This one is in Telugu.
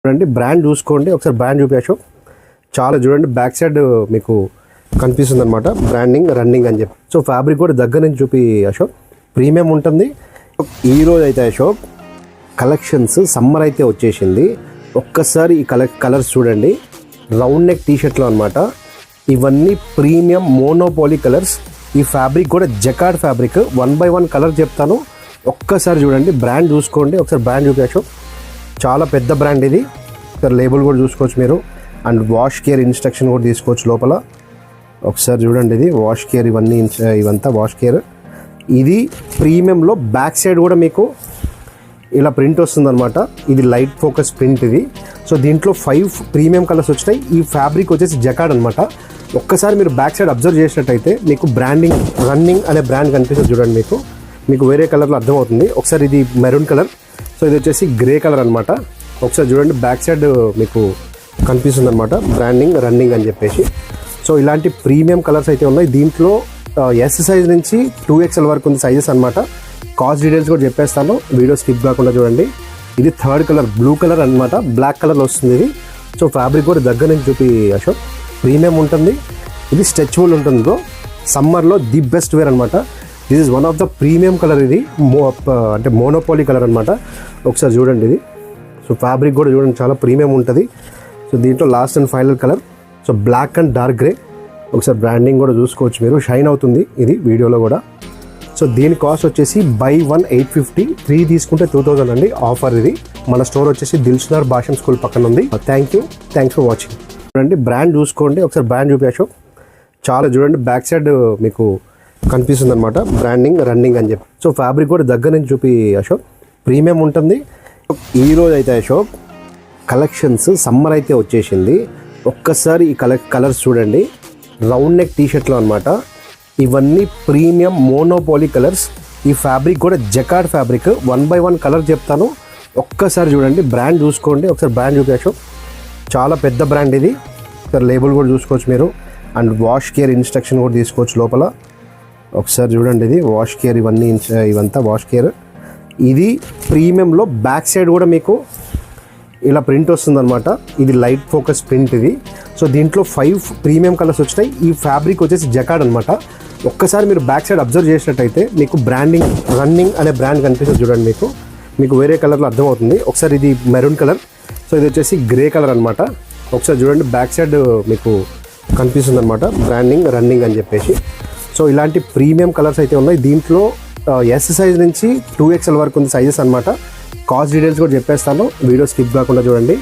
చూడండి బ్రాండ్ చూసుకోండి ఒకసారి బ్రాండ్ చూపి అశోక్ చాలా చూడండి బ్యాక్ సైడ్ మీకు కనిపిస్తుంది అనమాట బ్రాండింగ్ రన్నింగ్ అని చెప్పి. సో ఫ్యాబ్రిక్ కూడా దగ్గర నుంచి చూపి అశోక్ ప్రీమియం ఉంటుంది. ఈరోజు అయితే అశోక్ కలెక్షన్స్ సమ్మర్ అయితే వచ్చేసింది. ఒక్కసారి ఈ కలర్స్ చూడండి, రౌండ్ నెక్ టీషర్ట్లో అనమాట. ఇవన్నీ ప్రీమియం మోనోపోలీ కలర్స్. ఈ ఫ్యాబ్రిక్ కూడా జకార్డ్ ఫ్యాబ్రిక్. 1 by 1 కలర్ చెప్తాను, ఒక్కసారి చూడండి. బ్రాండ్ చూసుకోండి ఒకసారి బ్రాండ్ చూపి అశోక్ చాలా పెద్ద బ్రాండ్ ఇది. ఇక్కడ లేబుల్ కూడా చూసుకోవచ్చు మీరు. అండ్ వాష్ కేర్ ఇన్స్ట్రక్షన్ కూడా తీసుకోవచ్చు లోపల. ఒకసారి చూడండి, ఇది వాష్ కేర్, ఇవంతా వాష్ కేర్. ఇది ప్రీమియంలో బ్యాక్ సైడ్ కూడా మీకు ఇలా ప్రింట్ వస్తుందన్నమాట. ఇది లైట్ ఫోకస్ ప్రింట్ ఇది. సో దీంట్లో 5 ప్రీమియం కలర్స్ వచ్చినాయి. ఈ ఫ్యాబ్రిక్ వచ్చేసి జకార్డ్ అనమాట. ఒక్కసారి మీరు బ్యాక్ సైడ్ అబ్జర్వ్ చేసినట్టయితే మీకు బ్రాండింగ్ రన్నింగ్ అనే బ్రాండ్ కనిపిస్తుంది చూడండి. మీకు వేరే కలర్లో అర్థమవుతుంది. ఒకసారి ఇది మెరూన్ కలర్, సో ఇది వచ్చేసి గ్రే కలర్ అనమాట. ఒకసారి చూడండి బ్యాక్ సైడ్ మీకు కనిపిస్తుంది అనమాట బ్రాండింగ్ రన్నింగ్ అని చెప్పేసి. సో ఇలాంటి ప్రీమియం కలర్స్ అయితే ఉన్నాయి. దీంట్లో ఎస్ సైజ్ నుంచి 2XL వరకు ఉంది సైజెస్ అనమాట. కాస్ట్ డీటెయిల్స్ కూడా చెప్పేస్తాను, వీడియో స్కిప్ కాకుండా చూడండి. ఇది 3rd కలర్ బ్లూ కలర్ అనమాట, బ్లాక్ కలర్లో వస్తుంది ఇది. సో ఫ్యాబ్రిక్ కూడా దగ్గర నుంచి చూపి అశోక్ ప్రీమియం ఉంటుంది. ఇది స్ట్రెచబుల్ ఉంటుంది బ్రో. సమ్మర్లో ది బెస్ట్ వేర్ అనమాట. This is one of the premium colour. ఇది అంటే మోనోపోలీ కలర్ అనమాట. ఒకసారి చూడండి ఇది. సో ఫ్యాబ్రిక్ కూడా చూడండి చాలా ప్రీమియం ఉంటుంది. సో దీంట్లో last and final colour so black and dark grey. ఒకసారి బ్రాండింగ్ కూడా చూసుకోవచ్చు మీరు, షైన్ అవుతుంది ఇది వీడియోలో కూడా. సో దీని కాస్ట్ వచ్చేసి బై 1 850, 3 తీసుకుంటే 2000 అండి. ఆఫర్ ఇది. మన స్టోర్ వచ్చేసి దిల్సుఖ్నగర్ భాషం స్కూల్ పక్కన ఉంది. Thanks for watching. చూడండి బ్రాండ్ చూసుకోండి ఒకసారి బ్రాండ్ చూపి అశోక్ చాలా చూడండి బ్యాక్ సైడ్ మీకు కనిపిస్తుంది అనమాట బ్రాండింగ్ రన్నింగ్ అని చెప్పి. సో ఫ్యాబ్రిక్ కూడా దగ్గర నుంచి చూపి అశోక్ ప్రీమియం ఉంటుంది. ఈరోజు అయితే అశోక్ కలెక్షన్స్ సమ్మర్ అయితే వచ్చేసింది. ఒక్కసారి ఈ కలర్స్ చూడండి, రౌండ్ నెక్ టీషర్ట్లో అనమాట. ఇవన్నీ ప్రీమియం మోనోపోలీ కలర్స్. ఈ ఫ్యాబ్రిక్ కూడా జకార్డ్ ఫ్యాబ్రిక్. 1 by 1 కలర్ చెప్తాను, ఒక్కసారి చూడండి. బ్రాండ్ చూసుకోండి ఒకసారి బ్రాండ్ చూపి అశోక్ చాలా పెద్ద బ్రాండ్ ఇది. ఇక్కడ లేబుల్ కూడా చూసుకోవచ్చు మీరు. అండ్ వాష్ కేర్ ఇన్స్ట్రక్షన్ కూడా తీసుకోవచ్చు లోపల. ఒకసారి చూడండి, ఇది వాష్ కేర్, ఇవంతా వాష్ కేర్. ఇది ప్రీమియంలో బ్యాక్ సైడ్ కూడా మీకు ఇలా ప్రింట్ వస్తుందన్నమాట. ఇది లైట్ ఫోకస్ ప్రింట్ ఇది. సో దీంట్లో 5 ప్రీమియం కలర్స్ వచ్చినాయి. ఈ ఫ్యాబ్రిక్ వచ్చేసి జకార్డ్ అనమాట. ఒక్కసారి మీరు బ్యాక్ సైడ్ అబ్జర్వ్ చేసినట్టయితే మీకు బ్రాండింగ్ రన్నింగ్ అనే బ్రాండ్ కనిపిస్తుంది చూడండి. మీకు వేరే కలర్లో అర్థమవుతుంది. ఒకసారి ఇది మెరూన్ కలర్, సో ఇది వచ్చేసి గ్రే కలర్ అనమాట. ఒకసారి చూడండి బ్యాక్ సైడ్ మీకు కనిపిస్తుంది అనమాట బ్రాండింగ్ రన్నింగ్ అని చెప్పేసి. సో ఇలాంటి ప్రీమియం కలర్స్ అయితే ఉన్నాయి. దీంట్లో ఎస్ సైజ్ నుంచి 2XL వరకు ఉంది సైజెస్ అనమాట. కాస్ట్ డీటెయిల్స్ కూడా చెప్పేస్తాను, వీడియో స్కిప్ కాకుండా చూడండి.